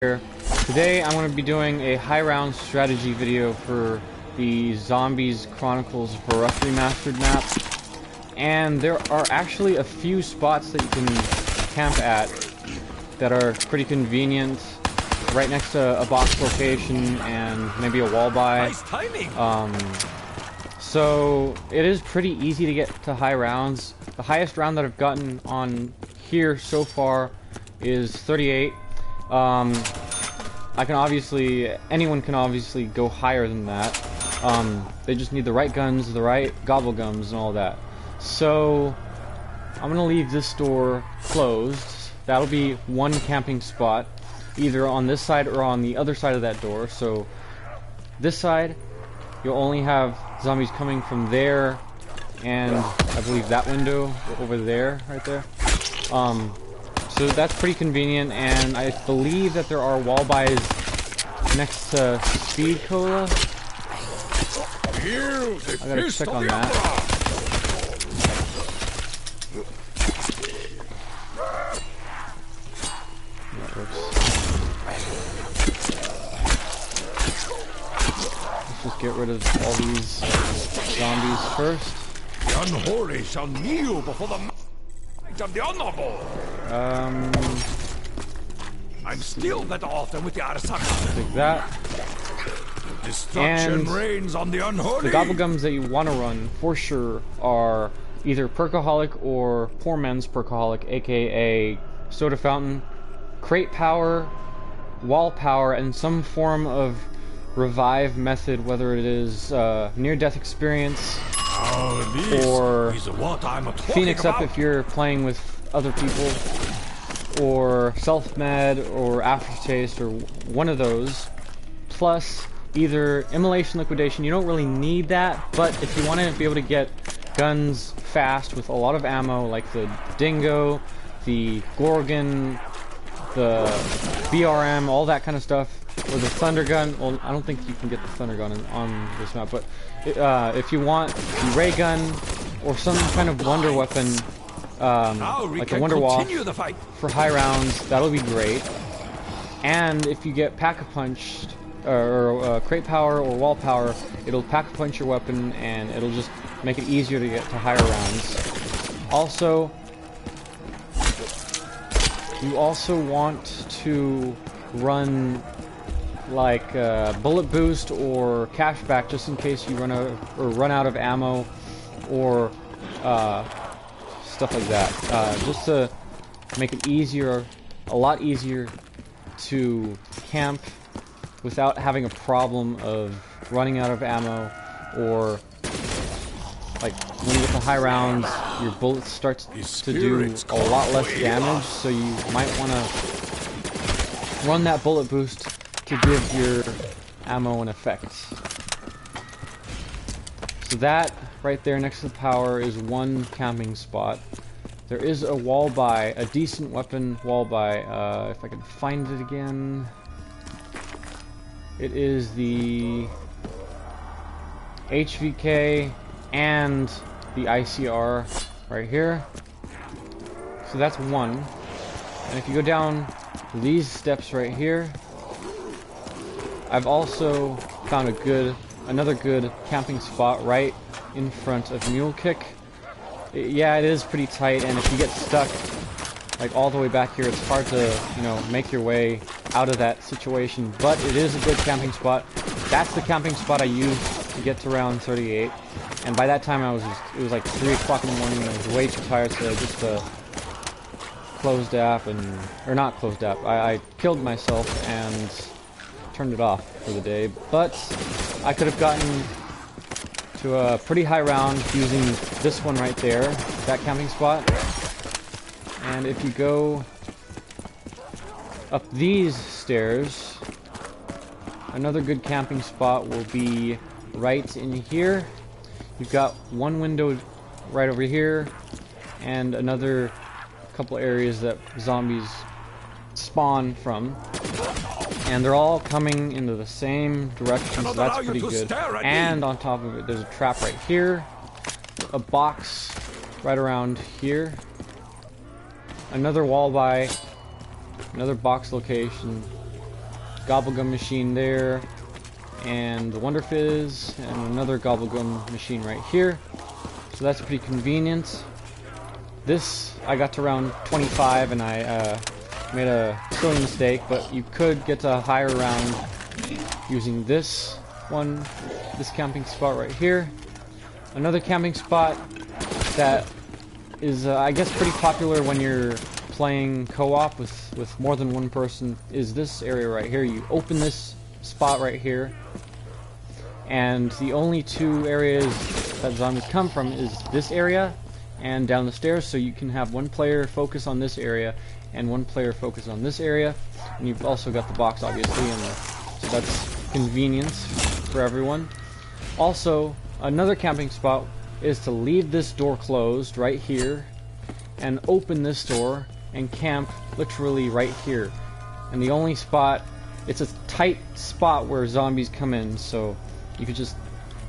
Here. Today I'm going to be doing a high round strategy video for the Zombies Chronicles VERRUCKT Remastered map. And there are actually a few spots that you can camp at that are pretty convenient, right next to a box location and maybe a wall by. Nice timing. So it is pretty easy to get to high rounds. The highest round that I've gotten on here so far is 38. Anyone can obviously go higher than that. They just need the right guns, the right gobble gums, and all that. So I'm gonna leave this door closed. That'll be one camping spot, either on this side or on the other side of that door. So this side, you'll only have zombies coming from there, and I believe that window over there, right there. So that's pretty convenient, and I believe that there are wall buys next to Speed Cola. I gotta check on that. That works. Let's just get rid of all these zombies first. The unholy shall kneel before the might of the honorable. I'm still better off than with the Arasaka. Take that. Destruction reigns on the unholy. The gobblegums that you want to run for sure are either Perkaholic or Poor Man's Perkaholic, aka Soda Fountain, Crate Power, Wall Power, and some form of revive method, whether it is near-death experience or Phoenix Up if you're playing with other people, or self-med or aftertaste, or one of those, plus either immolation liquidation. You don't really need that, but if you want to be able to get guns fast with a lot of ammo, like the Dingo, the Gorgon, the BRM, all that kind of stuff, or the Thunder Gun. Well, I don't think you can get the Thunder Gun on this map, but if you want the Ray Gun or some kind of wonder weapon, like a Wonder Waff for high rounds, that'll be great. And if you get Pack-a-Punch or Crate Power or Wall Power, it'll Pack-a-Punch your weapon and it'll just make it easier to get to higher rounds. Also, you also want to run like bullet boost or cashback just in case you run out of ammo or stuff like that, just to make it a lot easier to camp without having a problem of running out of ammo, or like when you get to high rounds, your bullets start to do a lot less damage, so you might want to run that bullet boost to give your ammo an effect. So that right there next to the power is one camping spot. There is a wall buy, a decent weapon wall buy, if I can find it again. It is the HVK and the ICR right here. So that's one. And if you go down these steps right here, I've also found another good camping spot right in front of Mule Kick. Yeah, it is pretty tight, and if you get stuck like all the way back here, it's hard to, make your way out of that situation, but it is a good camping spot. That's the camping spot I used to get to round 38, and by that time it was like 3 o'clock in the morning, and I was way too tired, so I just closed app, or not closed app, I killed myself and turned it off for the day. But I could have gotten to a pretty high round using this one right there, that camping spot. And if you go up these stairs, another good camping spot will be right in here. You've got one window right over here, and another couple areas that zombies spawn from. And they're all coming into the same direction, so that's pretty good. And on top of it, there's a trap right here, a box right around here, another wall by, another box location, Gobblegum machine there, and the Wonder Fizz, and another Gobblegum machine right here. So that's pretty convenient. This, I got to round 25 and I made a silly mistake, but you could get to a higher round using this one, this camping spot right here. Another camping spot that is, I guess, pretty popular when you're playing co-op with more than one person is this area right here. You open this spot right here, and the only two areas that zombies come from is this area and down the stairs, so you can have one player focus on this area and one player focus on this area, and you've also got the box obviously, and so that's convenience for everyone. Also, another camping spot is to leave this door closed right here and open this door and camp literally right here. And the only spot, it's a tight spot where zombies come in, so you could just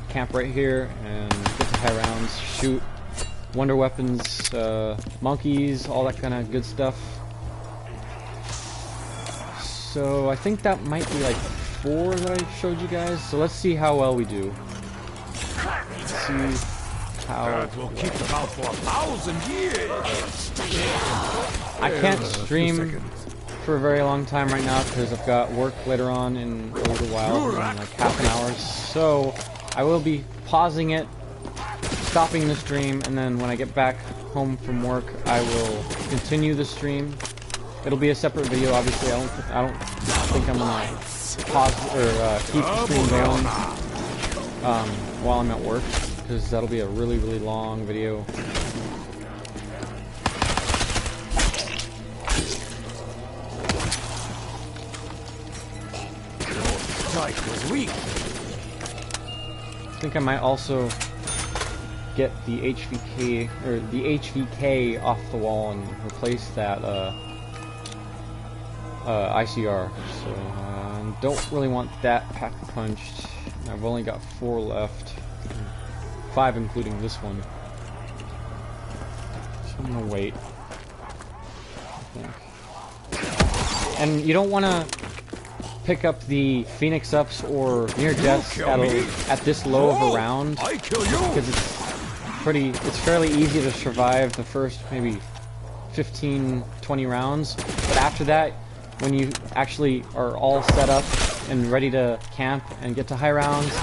camp right here and get to high rounds, shoot wonder weapons, monkeys, all that kind of good stuff. So I think that might be like 4 that I showed you guys. So let's see how well we do. Let's see how That will keep them out for 1,000 years. I can't stream for a very long time right now because I've got work later on in a little while, in like half an hour. So I will be pausing it, stopping the stream, and then when I get back home from work, I will continue the stream. It'll be a separate video, obviously. I don't think I'm gonna pause or keep the stream going while I'm at work, because that'll be a really, really long video. Knight was weak. I think I might also get the HVK or the HVK off the wall and replace that ICR. So don't really want that pack punched. I've only got 4 left, 5 including this one. So I'm gonna wait, I think. And you don't want to pick up the Phoenix Ups or near deaths at this low of a round, because it's fairly easy to survive the first maybe 15-20 rounds, but after that, when you actually are all set up and ready to camp and get to high rounds,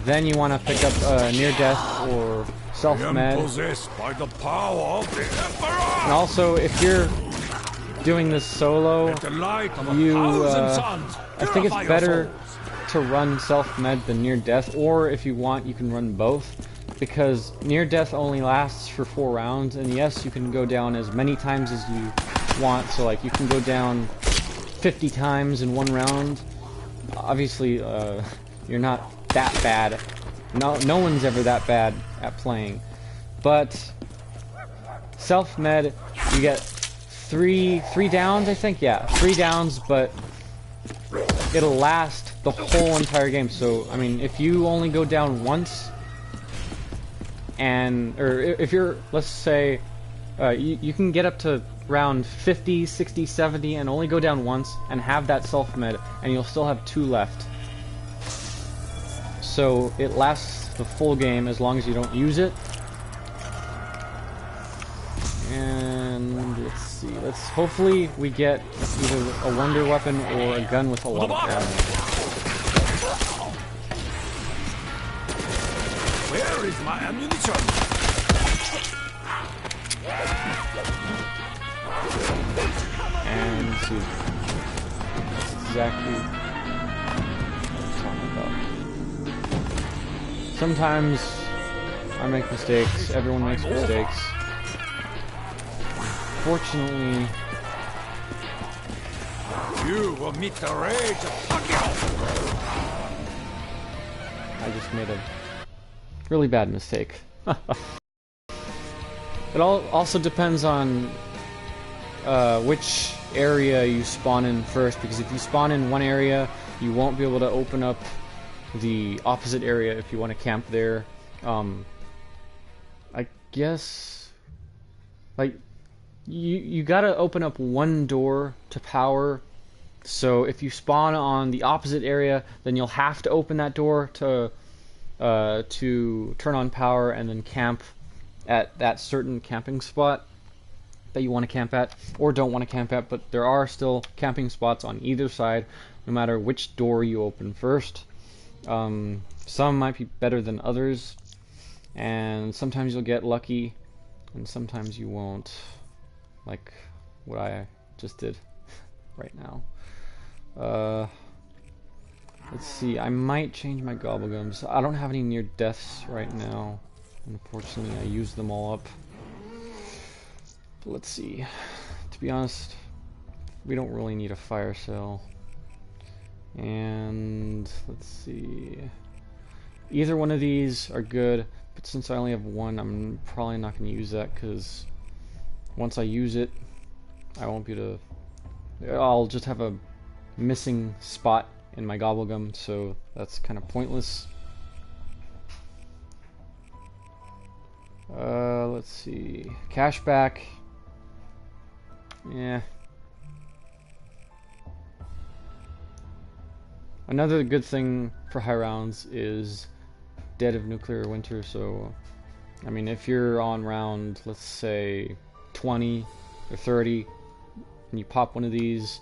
then you want to pick up near death or self-med. And also, if you're doing this solo, I think it's better to run self-med than near death, or if you want, you can run both, because near death only lasts for 4 rounds, and yes, you can go down as many times as you want, so like you can go down 50 times in 1 round. Obviously, you're not that bad. No one's ever that bad at playing, but self-med, you get three downs, I think. Yeah, 3 downs, but it'll last the whole entire game. So, I mean, if you only go down once, or if you're, let's say, you can get up to round 50, 60, 70, and only go down once, and have that self-med, and you'll still have 2 left. So, it lasts the full game as long as you don't use it. And let's see, hopefully we get either a wonder weapon or a gun with a lot of ammo. Where is my ammunition? And let's see, that's exactly what I'm talking about. Sometimes I make mistakes, everyone makes mistakes. Fortunately, You will meet the rage of Pacquiao. I just made a really bad mistake. It also depends on which area you spawn in first, because if you spawn in one area, you won't be able to open up the opposite area if you want to camp there. I guess, like, you gotta open up one door to power So if you spawn on the opposite area, then you'll have to open that door to turn on power and then camp at that certain camping spot that you want to camp at or don't want to camp at. But there are still camping spots on either side, no matter which door you open first. Some might be better than others, and sometimes you'll get lucky and sometimes you won't, like what I just did right now. Let's see, I might change my gobblegums. I don't have any near deaths right now. Unfortunately, I used them all up. But let's see. To be honest, we don't really need a fire cell. And let's see. Either one of these are good, but since I only have one, I'm probably not going to use that because once I use it, I won't be able to. I'll just have a missing spot in my gobblegum, so that's kind of pointless. Let's see. Cashback. Yeah. Another good thing for high rounds is Dead of Nuclear Winter, so I mean if you're on round, let's say 20 or 30 and you pop one of these,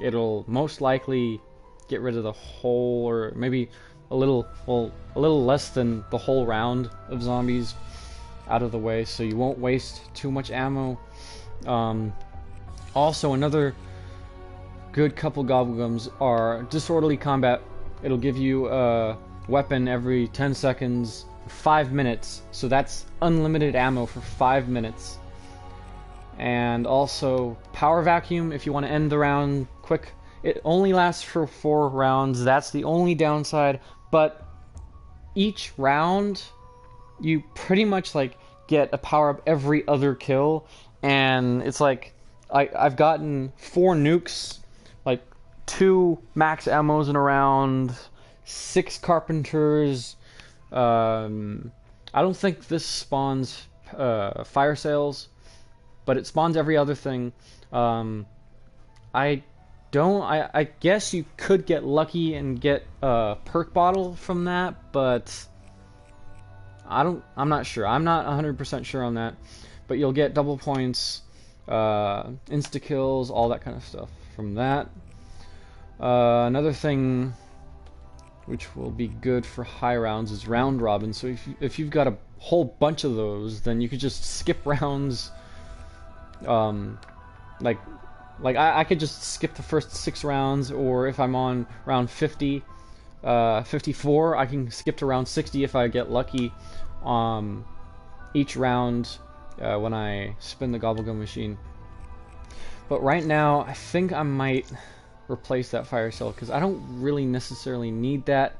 it'll most likely get rid of the whole, or maybe a little less than the whole round of zombies out of the way, so you won't waste too much ammo. Also, another good couple gobblegums are Disorderly Combat. It'll give you a weapon every 10 seconds for 5 minutes, so that's unlimited ammo for 5 minutes. And also Power Vacuum if you want to end the round quick. It only lasts for 4 rounds, that's the only downside, but each round you pretty much like get a power up every other kill, and it's like I've gotten 4 nukes, like 2 max ammos in a round, 6 carpenters. I don't think this spawns fire sales, but it spawns every other thing. I guess you could get lucky and get a perk bottle from that, but I'm not sure. I'm not 100% sure on that. But you'll get double points, insta kills, all that kind of stuff from that. Another thing which will be good for high rounds is round robin. So if you've got a whole bunch of those, then you could just skip rounds. Like I could just skip the first 6 rounds, or if I'm on round 50, 54, I can skip to round 60 if I get lucky. Each round when I spin the gobblegum machine. But right now, I think I might replace that fire cell because I don't really necessarily need that.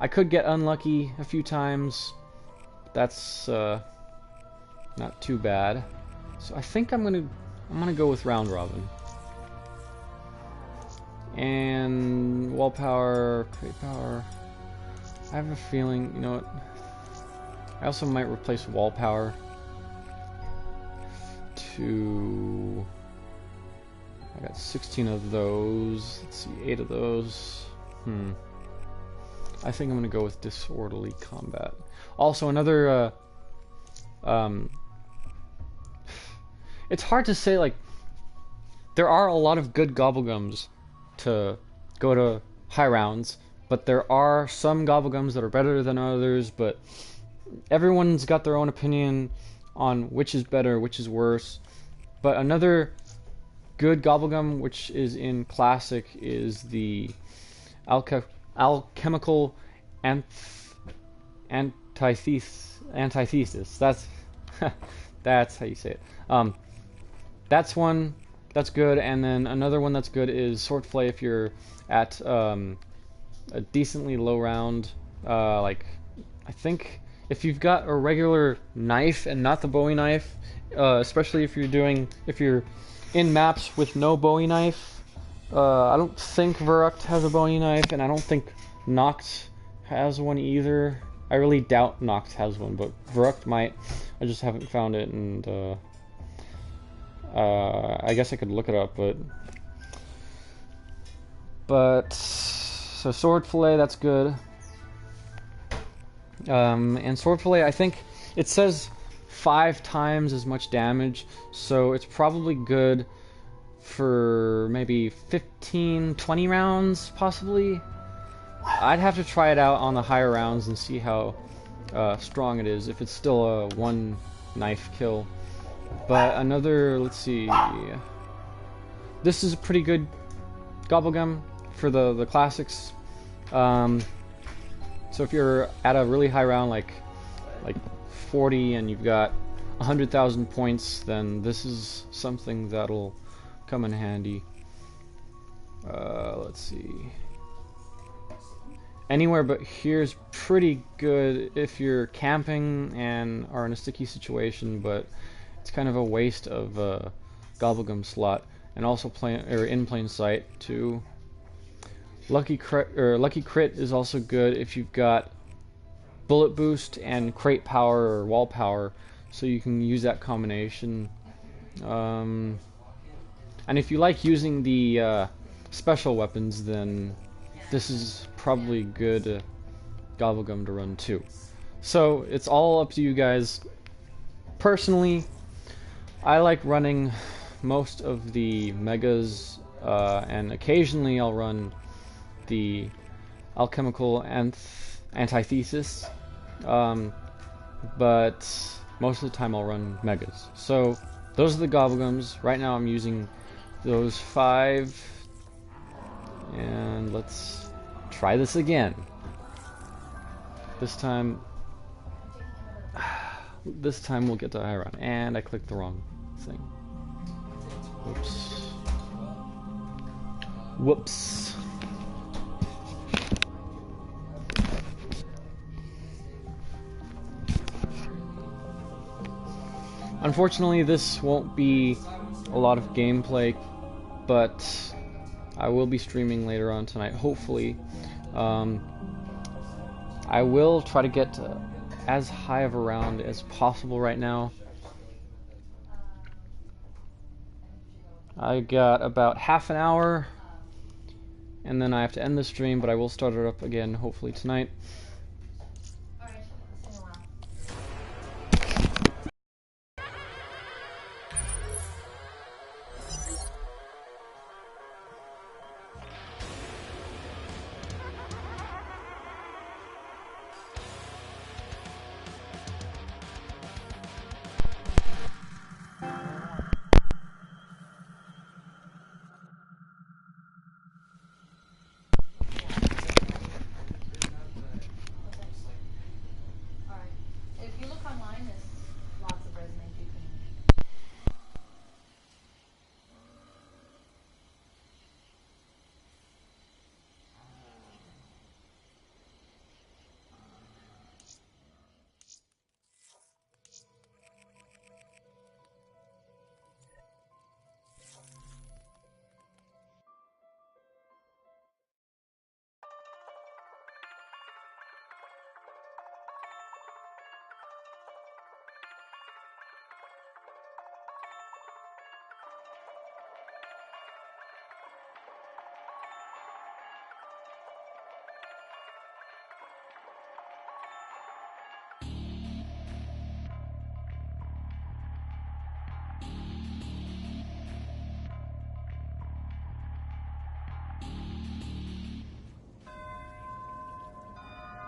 I could get unlucky a few times. That's not too bad. So I think I'm gonna go with round robin. And wall power, crate power. I have a feeling, you know what? I also might replace wall power to. I got 16 of those. Let's see, 8 of those. I think I'm gonna go with disorderly combat. Also, another. It's hard to say, like, there are a lot of good gobblegums to go to high rounds, but there are some gobblegums that are better than others, but everyone's got their own opinion on which is better, which is worse. But another good gobblegum which is in classic is the alchemical antithesis. That's that's how you say it. That's one that's good, and then another one that's good is Swordflay if you're at a decently low round. Like, I think if you've got a regular knife and not the Bowie knife, especially if you're in maps with no Bowie knife. I don't think VERRUCKT has a Bowie knife, and I don't think Noct has one either. I really doubt Noct has one, but VERRUCKT might. I just haven't found it, and I guess I could look it up, but But so sword fillet, that's good. And sword fillet, I think it says 5 times as much damage, so it's probably good for maybe 15, 20 rounds, possibly. I'd have to try it out on the higher rounds and see how strong it is, if it's still a 1 knife kill. But another, let's see, this is a pretty good gobblegum for the classics. So if you're at a really high round, like 40, and you've got 100,000 points, then this is something that'll come in handy. Let's see. Anywhere but here's pretty good if you're camping and are in a sticky situation, but it's kind of a waste of a gobblegum slot, and also in plain sight too. Lucky crit is also good if you've got bullet boost and crate power or wall power, so you can use that combination. And if you like using the special weapons, then this is probably good gobblegum to run too. So it's all up to you guys. Personally, I like running most of the megas, and occasionally I'll run the alchemical antithesis, but most of the time I'll run megas. So those are the gobblegums. Right now I'm using those 5, and let's try this again. This time we'll get to high round, and I clicked the wrong thing. Whoops. Unfortunately, this won't be a lot of gameplay, but I will be streaming later on tonight, hopefully. I will try to get as high of a round as possible right now. I got about half an hour, and then I have to end the stream, but I will start it up again hopefully tonight.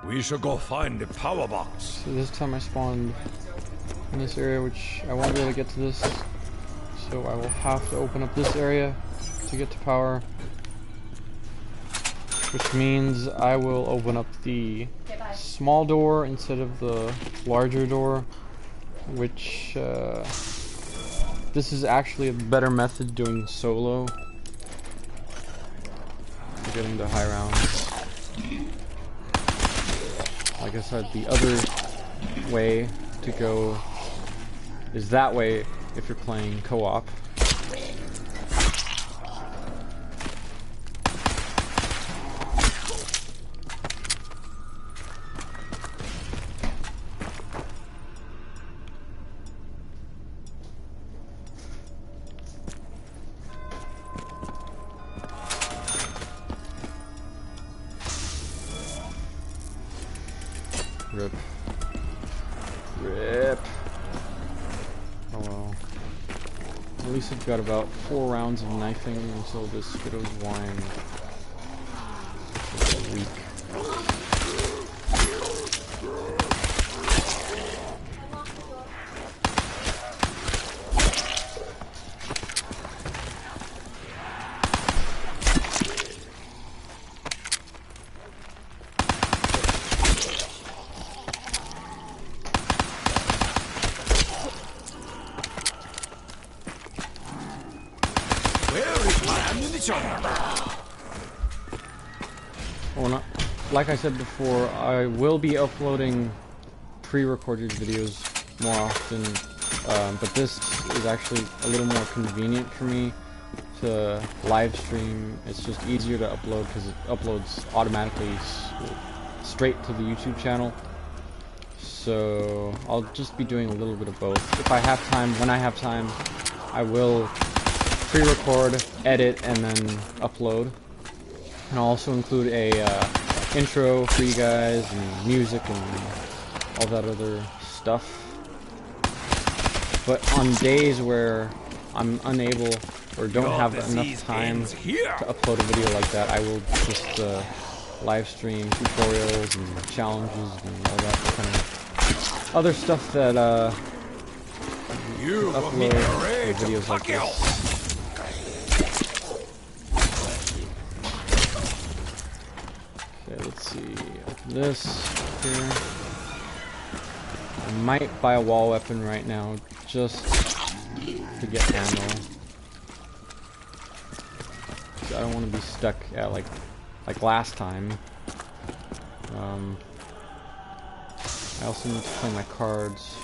We should go find the power box. So this time I spawned in this area, which I won't be able to get to this, so I will have to open up this area to get to power, which means I will open up the small door instead of the larger door, which this is actually a better method doing solo for getting to high rounds. Like I said, the other way to go is that way if you're playing co-op. Rip. Rip. Oh well. At least I've got about 4 rounds of knifing until this widow's wine is weak. Well, like I said before, I will be uploading pre-recorded videos more often, but this is actually a little more convenient for me to live stream. It's just easier to upload because it uploads automatically straight to the YouTube channel. So I'll just be doing a little bit of both. If I have time, when I have time, I will pre-record, edit, and then upload. And I'll also include a intro for you guys, and music, and all that other stuff. But on days where I'm unable or don't have enough time to upload a video like that, I will just live stream tutorials and challenges and all that kind of other stuff that upload videos like this. Let's see, open this here. I might buy a wall weapon right now just to get ammo. I don't want to be stuck at like last time. I also need to play my cards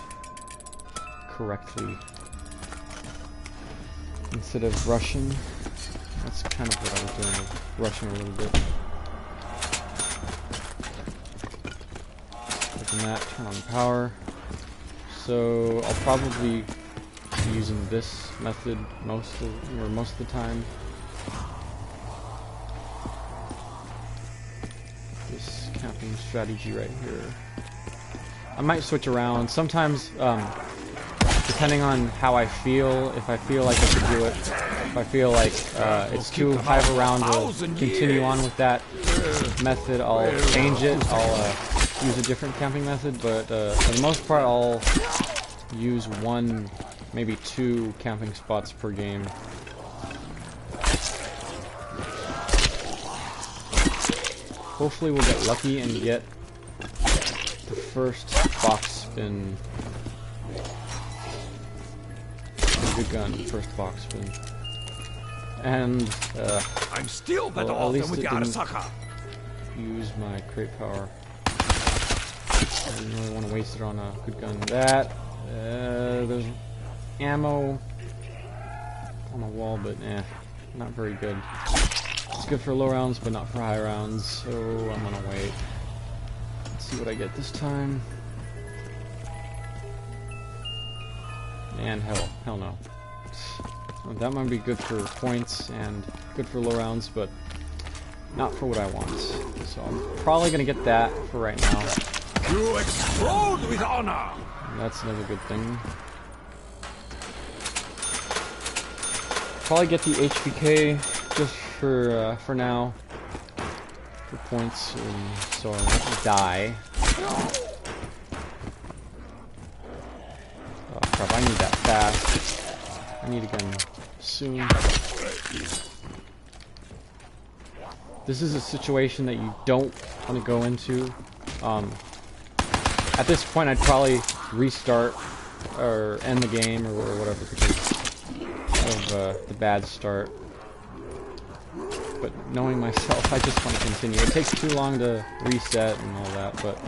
correctly instead of rushing. That's kind of what I was doing, rushing a little bit. Open that, turn on power. So I'll probably be using this method most of the time. This camping strategy right here. I might switch around. Sometimes, depending on how I feel, if I feel like I could do it, if I feel like it's too high of a round to continue on with that method, I'll change it. I'll use a different camping method, but for the most part I'll use 1, maybe 2 camping spots per game. Hopefully we'll get lucky and get the first box spin. Good gun, first box spin. And I'm still better well, off than with Arasaka. Use my crate power. I didn't really want to waste it on a good gun. There's ammo on the wall, but not very good. It's good for low rounds, but not for high rounds, so I'm gonna wait. Let's see what I get this time. And hell no. That might be good for points and good for low rounds, but not for what I want. So I'm probably gonna get that for right now. You explode with honor. And that's another good thing. Probably get the HVK just for now, for points, so I won't die. Oh crap! I need that fast. I need a gun soon. This is a situation that you don't want to go into. At this point, I'd probably restart or end the game or whatever because of the bad start. But knowing myself, I just want to continue. It takes too long to reset and all that, but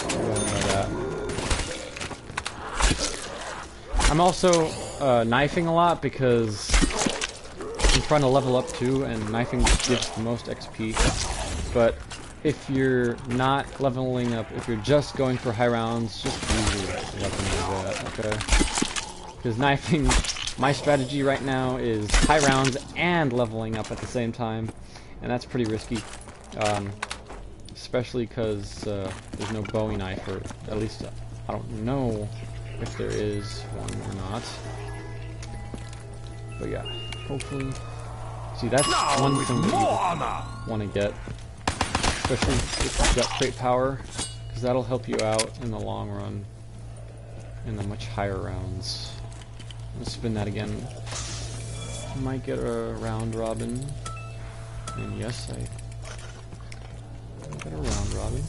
I'll go into that. I'm also knifing a lot because I'm trying to level up too, and knifing gives the most XP. But if you're not leveling up, if you're just going for high rounds, just use your weapon like that, okay? Because knifing, my strategy right now is high rounds and leveling up at the same time, and that's pretty risky. especially because there's no Bowie knife, or at least I don't know if there is one or not. But yeah, hopefully. See, that's one thing that you want to get, especially if you've got crate power, because that'll help you out in the long run in the much higher rounds. Let's spin that again. Might get a round robin, and yes, I get a round robin,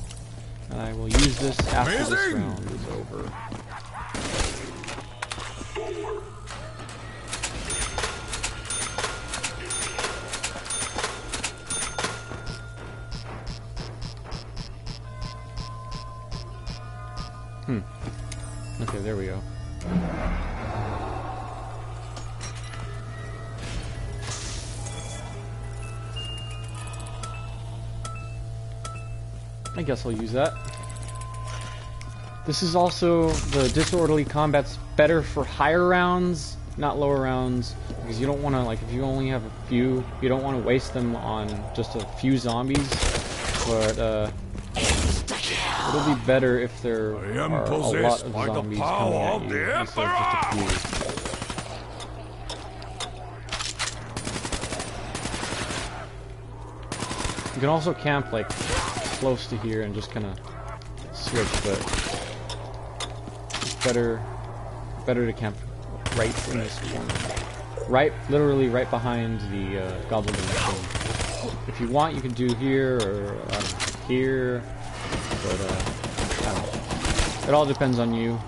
and I will use this after this round is over. Okay, there we go. I guess I'll use that. This is also, the disorderly combat's better for higher rounds, not lower rounds, because you don't want to, like, if you only have a few, you don't want to waste them on just a few zombies, but it'll be better if there are a lot of zombies coming at you instead of just a few. You can also camp like close to here and just kind of switch, but it's better to camp right in this corner, literally right behind the goblin machine. If you want, you can do here or here. But, I don't know. It all depends on you.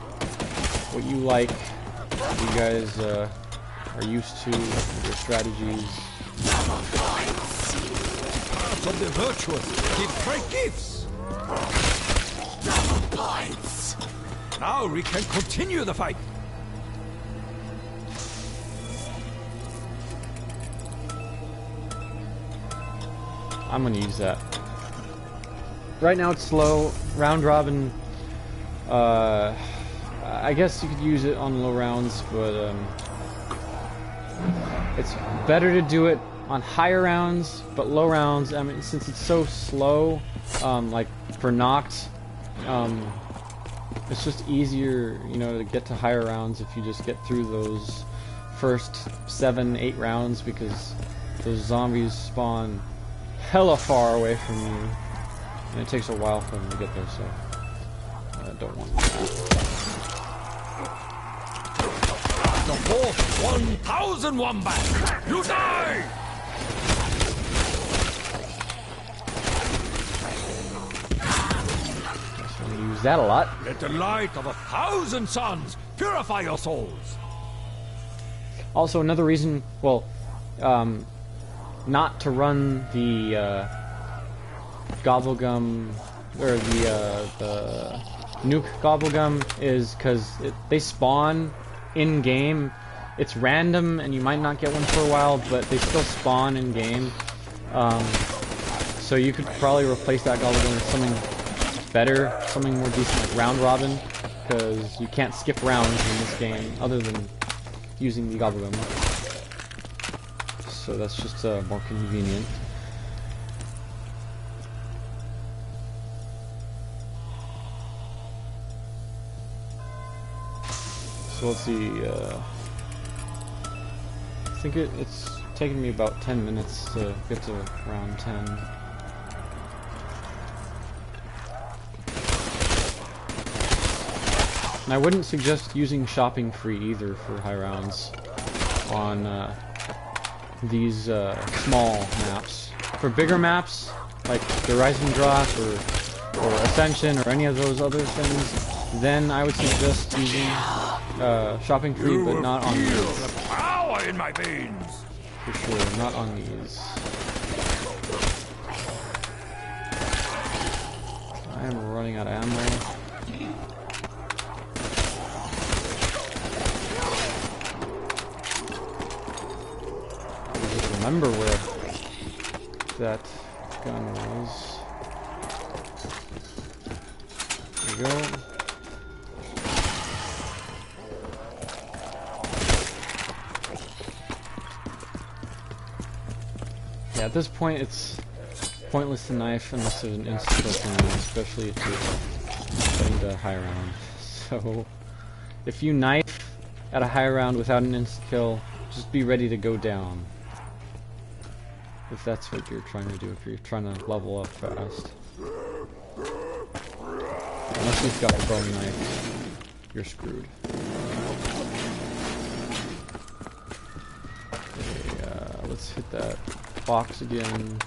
What you like, what you guys are used to, your strategies. Hearts of the virtuous give great gifts! Double points! Now we can continue the fight! I'm gonna use that. Right now it's slow. Round robin, I guess you could use it on low rounds, but it's better to do it on higher rounds, but low rounds, I mean, since it's so slow, like for knocked, it's just easier, you know, to get to higher rounds if you just get through those first 7-8 rounds, because those zombies spawn hella far away from you. And it takes a while for them to get there, so I don't want that. The fourth 1,000 wombat! You die! Guess I'm gonna use that a lot. Let the light of 1,000 suns purify your souls! Also, another reason, well, not to run the Gobblegum, or the nuke Gobblegum, is because they spawn in-game. It's random, and you might not get one for a while, but they still spawn in-game. So you could probably replace that Gobblegum with something better, something more decent, like Round Robin, because you can't skip rounds in this game, other than using the Gobblegum. So that's just more convenient. So let's see, I think it's taken me about 10 minutes to get to round 10. And I wouldn't suggest using shopping free either for high rounds on these small maps. For bigger maps, like the Rising Drop or Ascension or any of those other things, then I would suggest using shopping free, but not on these. The power in my veins. For sure, not on these. I am running out of ammo. I just remember where that gun was. There we go. At this point, it's pointless to knife unless there's an instant kill from you, especially if you're getting to high round. So, if you knife at a high round without an instant kill, just be ready to go down. If that's what you're trying to do, if you're trying to level up fast. Unless you've got the bone knife, you're screwed. Okay, let's hit that box again.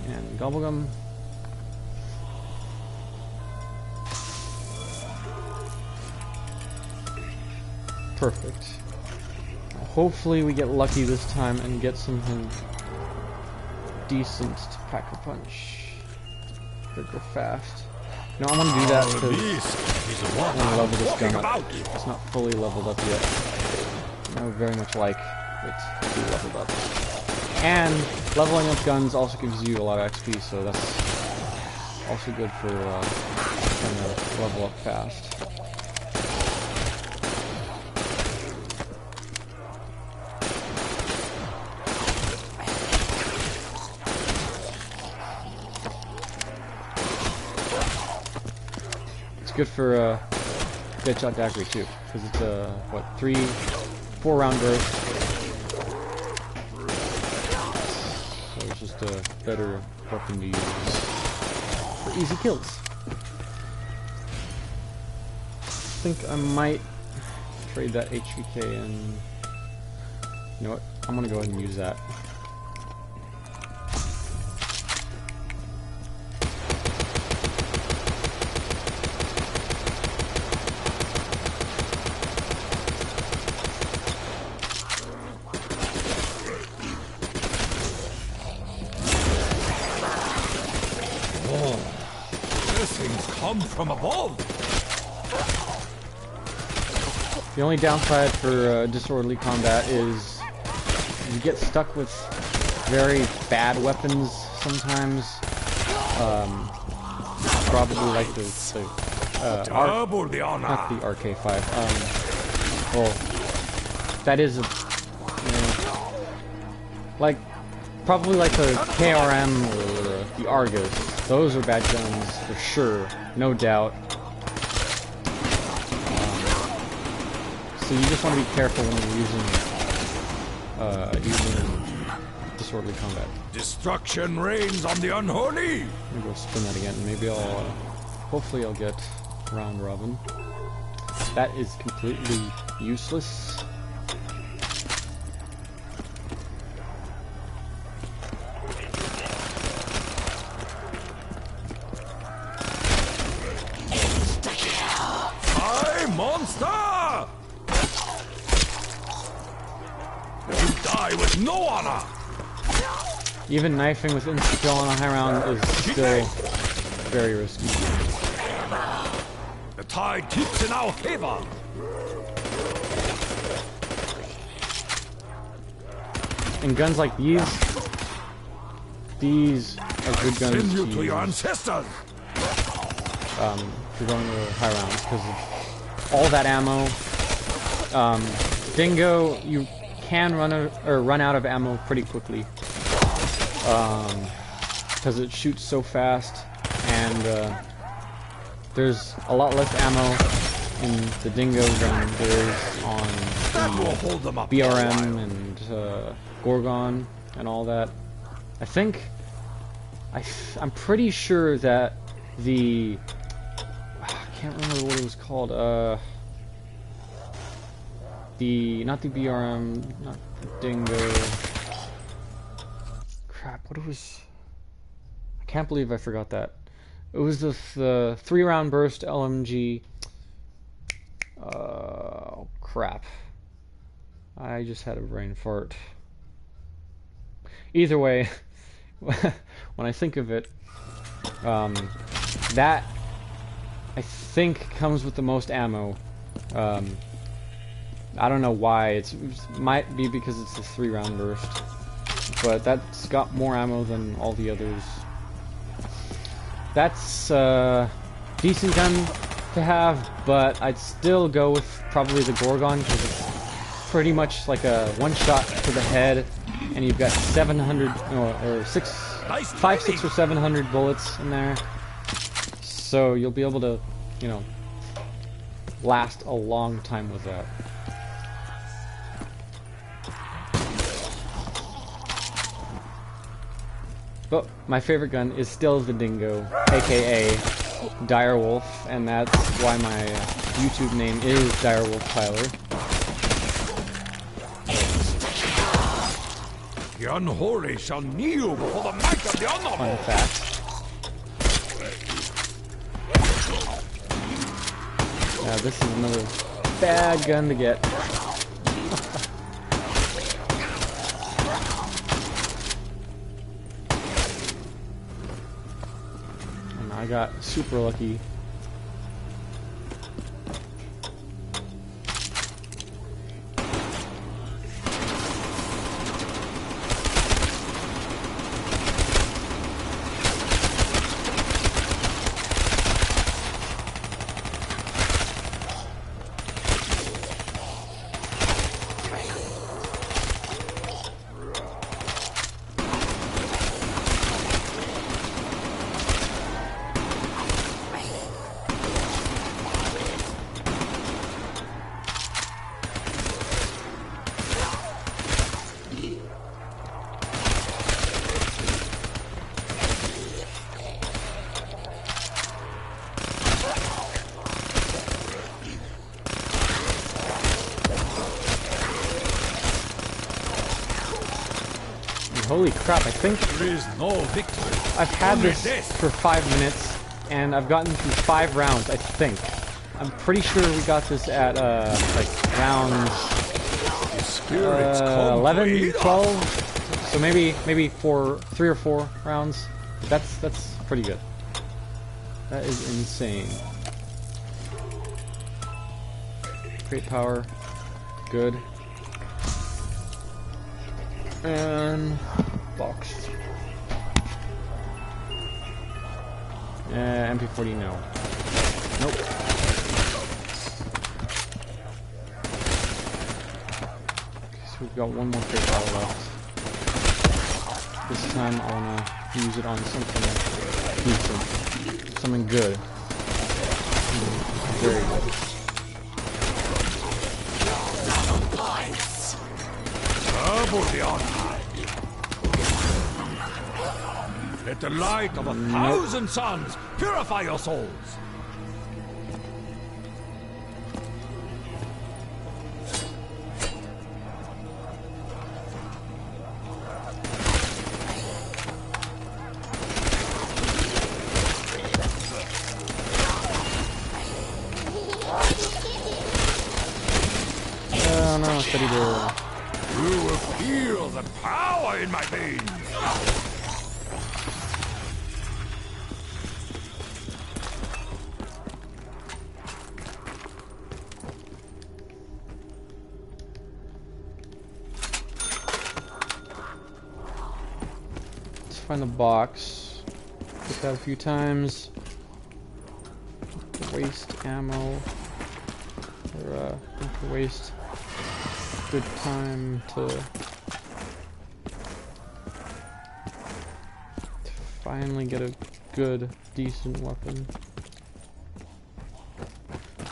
And gobblegum. Perfect. Hopefully we get lucky this time and get something decent to pack a punch. Trigger fast. No, I want to do that because I want to level this gun up. It's not fully leveled up yet. I would very much like it to be leveled up. And leveling up guns also gives you a lot of XP, so that's also good for trying to level up fast. Good for Deadshot Daggery too, because it's a what 4 round burst, so it's just a better weapon to use for easy kills. I think I might trade that HVK and you know what? I'm gonna go ahead and use that. Come from above. The only downside for disorderly combat is you get stuck with very bad weapons sometimes. Probably like the not the RK5. Well, that is like probably like the KRM or the Argus. Those are bad guns for sure, no doubt. So you just want to be careful when you're using disorderly combat. Destruction reigns on the unholy. Let me go spin that again. Maybe I'll, hopefully I'll get round robin. That is completely useless. Monster! You die with no honor! Even knifing with insta-kill on a high round is still very risky. The tide keeps in our favor! And guns like these are good guns Send you to to use. your ancestors! If you're going to high rounds, because all that ammo. Dingo, you can run out of ammo pretty quickly, because it shoots so fast, and there's a lot less ammo in the Dingo than there is on the BRM and Gorgon and all that. I think I'm pretty sure that the I can't remember what it was called. Not the BRM, not the Dingo. Crap, what it was? I can't believe I forgot that. It was the 3-round burst LMG. Oh crap! I just had a brain fart. Either way, when I think of it, that I think comes with the most ammo. I don't know why. It might be because it's a 3-round burst, but that's got more ammo than all the others. That's a decent gun to have, but I'd still go with probably the Gorgon because it's pretty much like a one-shot to the head, and you've got 600 Nice 500, training. 600, or 700 bullets in there, so you'll be able to, you know, last a long time with that. But my favorite gun is still the Dingo, aka Direwolf, and that's why my YouTube name is Direwolf Tyler. The unholy shall kneel before the might of the Fun honorable. fact. Now this is another bad gun to get. And I got super lucky. Holy crap, I think There is no victory. I've had Only this death. for 5 minutes, and I've gotten through 5 rounds, I think. I'm pretty sure we got this at, like, rounds Spirits come to 11, aid us. 12, so maybe 3 or 4 rounds. That's pretty good. That is insane. Great power, good. And box. MP40, no. Nope. Okay, so we've got one more crate power left. This time I wanna use it on something decent. Something good. Very good. Double the honor. Let the light of 1,000 suns purify your souls. Oh no, steady door. You will feel the power in my veins. Let's find the box. Hit that a few times. Waste ammo. Or, not to waste. Good time to finally get a good, decent weapon.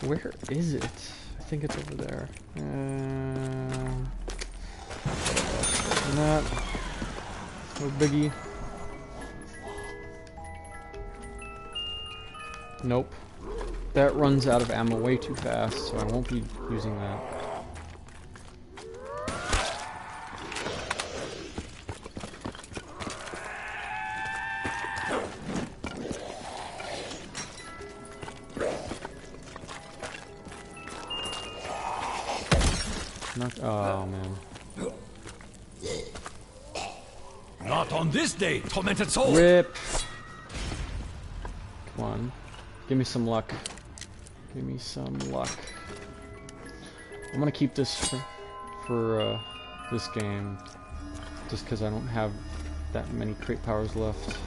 Where is it? I think it's over there. That. No biggie. Nope. That runs out of ammo way too fast, so I won't be using that. Oh man. Not on this day, tormented soul. Rip. Come on. Give me some luck. Give me some luck. I'm gonna keep this for this game, just because I don't have that many crate powers left.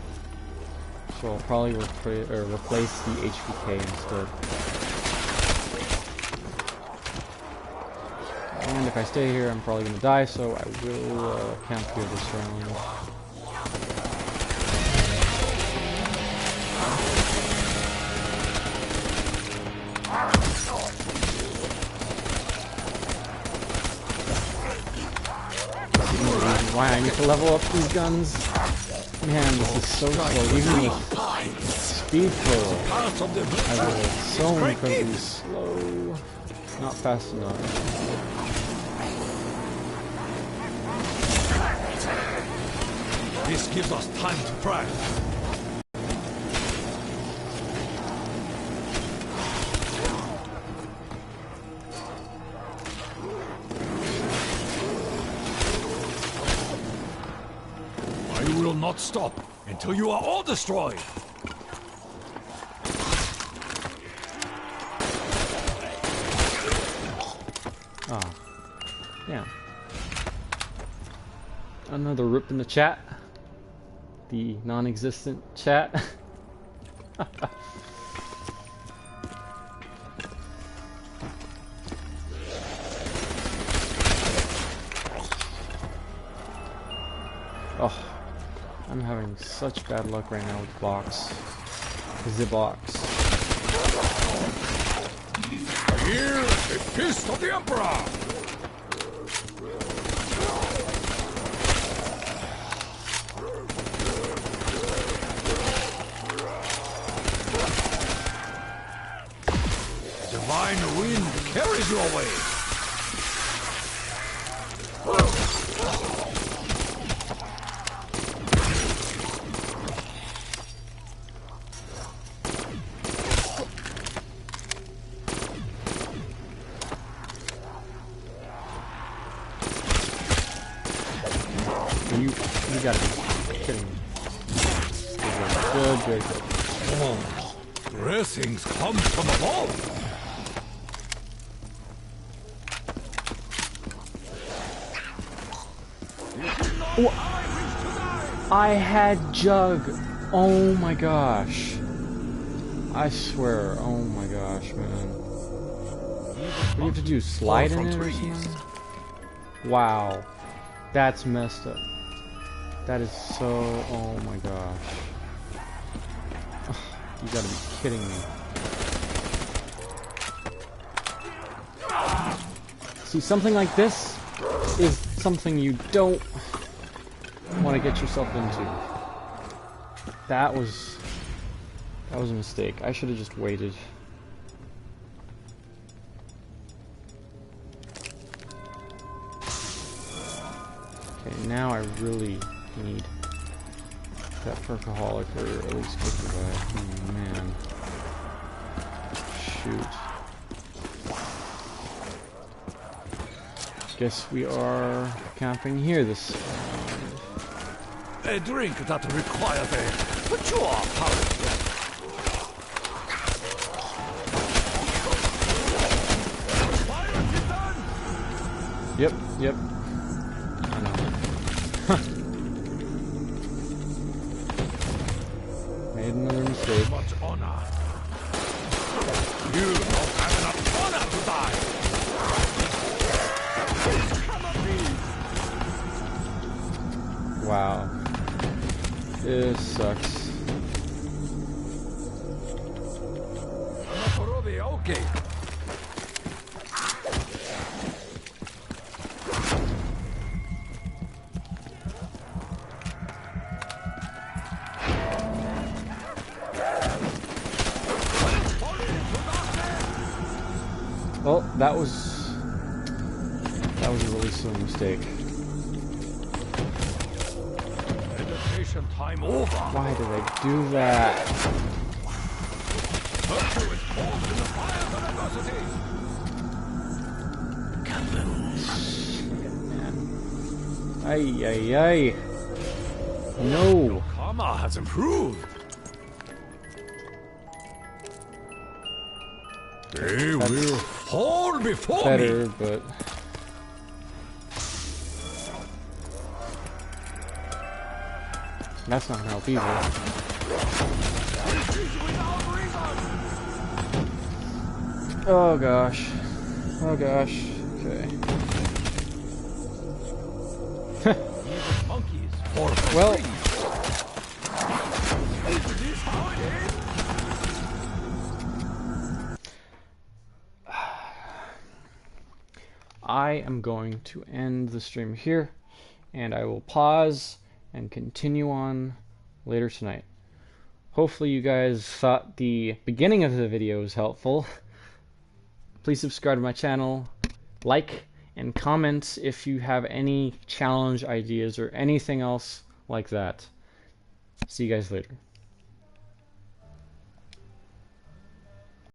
So I'll probably replace the HVK instead. And if I stay here, I'm probably gonna die, so I will camp here this round. I need to level up these guns. Man, this is so slow. Even with speed pull, I was so incredibly slow. Not fast enough. This gives us time to prep. I will not stop until you are all destroyed. Oh, yeah. Another rip in the chat. The non-existent chat. Oh, I'm having such bad luck right now with box. The box. Here, a fist of the Emperor! Divine wind carries you away! You gotta be kidding me. Good, good, good. Oh, blessings come from above! I had Jug. Oh my gosh. I swear. Oh my gosh, man. What do you have to do? Slide in it or something? Wow. That's messed up. That is so... Oh my gosh. You gotta be kidding me. See, something like this is something you don't want to get yourself into. That was a mistake. I should have just waited. Okay, now I really need that perkaholic, or at least get the guy. Oh man. Shoot. Guess we are camping here this time. A drink that requires a mature palate. Yep, yep. I know. Made another mistake. Much honor. You don't have enough honor to die. Wow. This sucks. Okay. Well, that was a really silly mistake. Meditation time over. Why did I do that? Virtue is formed in the fire of adversity. Man. Ay, ay, ay. No. Your karma has improved. They will fall before Better, me. but that's not gonna help either. Oh gosh. Oh gosh. Okay. Well. I am going to end the stream here. and I will pause and continue on later tonight. Hopefully you guys thought the beginning of the video was helpful. Please subscribe to my channel, like, and comment if you have any challenge ideas or anything else like that. See you guys later.